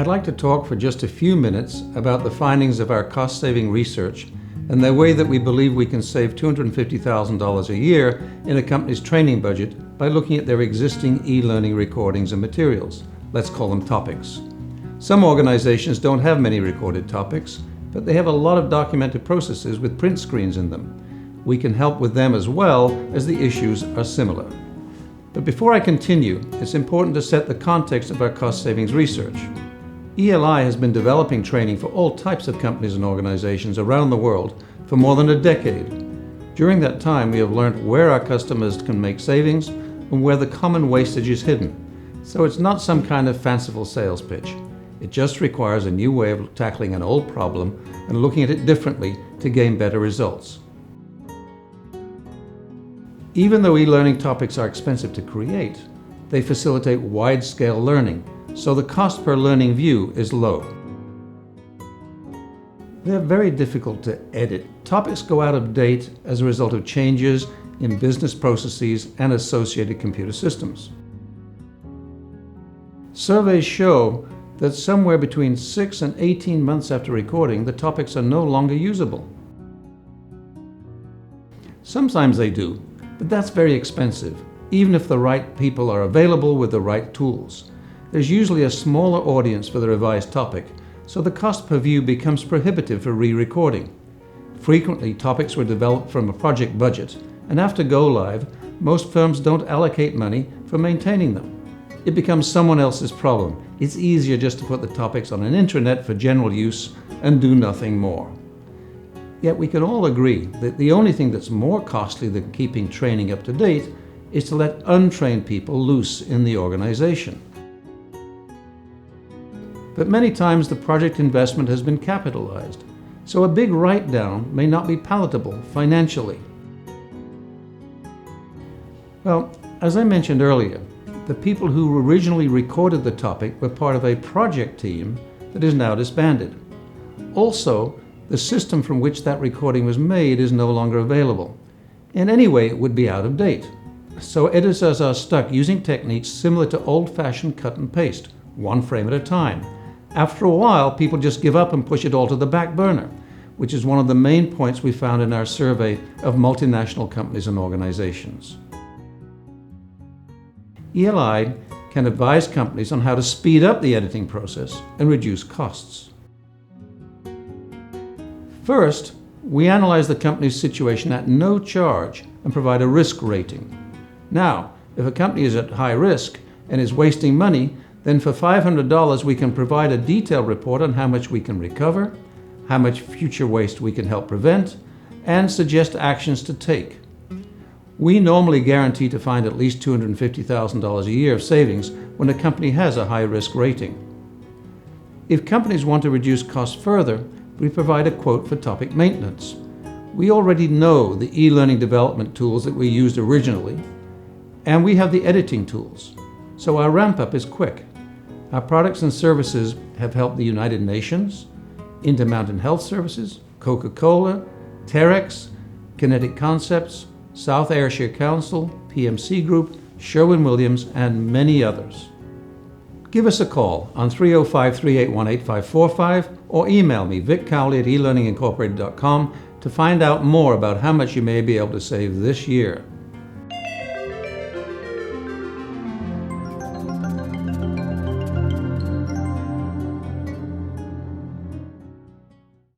I'd like to talk for just a few minutes about the findings of our cost-saving research and the way that we believe we can save $250,000 a year in a company's training budget by looking at their existing e-learning recordings and materials. Let's call them topics. Some organizations don't have many recorded topics, but they have a lot of documented processes with print screens in them. We can help with them as well, as the issues are similar. But before I continue, it's important to set the context of our cost savings research. ELI has been developing training for all types of companies and organizations around the world for more than a decade. During that time, we have learned where our customers can make savings and where the common wastage is hidden. So it's not some kind of fanciful sales pitch. It just requires a new way of tackling an old problem and looking at it differently to gain better results. Even though e-learning topics are expensive to create, they facilitate wide-scale learning, so the cost per learning view is low. They're very difficult to edit. Topics go out of date as a result of changes in business processes and associated computer systems. Surveys show that somewhere between 6 and 18 months after recording, the topics are no longer usable. Sometimes they do, but that's very expensive, even if the right people are available with the right tools. There's usually a smaller audience for the revised topic, so the cost per view becomes prohibitive for re-recording. Frequently, topics were developed from a project budget, and after go-live, most firms don't allocate money for maintaining them. It becomes someone else's problem. It's easier just to put the topics on an intranet for general use and do nothing more. Yet we can all agree that the only thing that's more costly than keeping training up to date is to let untrained people loose in the organization. But many times the project investment has been capitalized, so a big write-down may not be palatable financially. Well, as I mentioned earlier, the people who originally recorded the topic were part of a project team that is now disbanded. Also, the system from which that recording was made is no longer available, and anyway it would be out of date. So editors are stuck using techniques similar to old-fashioned cut and paste, one frame at a time. After a while, people just give up and push it all to the back burner, which is one of the main points we found in our survey of multinational companies and organizations. ELI can advise companies on how to speed up the editing process and reduce costs. First, we analyze the company's situation at no charge and provide a risk rating. Now, if a company is at high risk and is wasting money, then for $500 we can provide a detailed report on how much we can recover, how much future waste we can help prevent, and suggest actions to take. We normally guarantee to find at least $250,000 a year of savings when a company has a high-risk rating. If companies want to reduce costs further, we provide a quote for topic maintenance. We already know the e-learning development tools that we used originally, and we have the editing tools, so our ramp-up is quick. Our products and services have helped the United Nations, Intermountain Health Services, Coca-Cola, Terex, Kinetic Concepts, South Ayrshire Council, PMC Group, Sherwin-Williams, and many others. Give us a call on 305-381-8545 or email me, viccowley@elearningincorporated.com, to find out more about how much you may be able to save this year.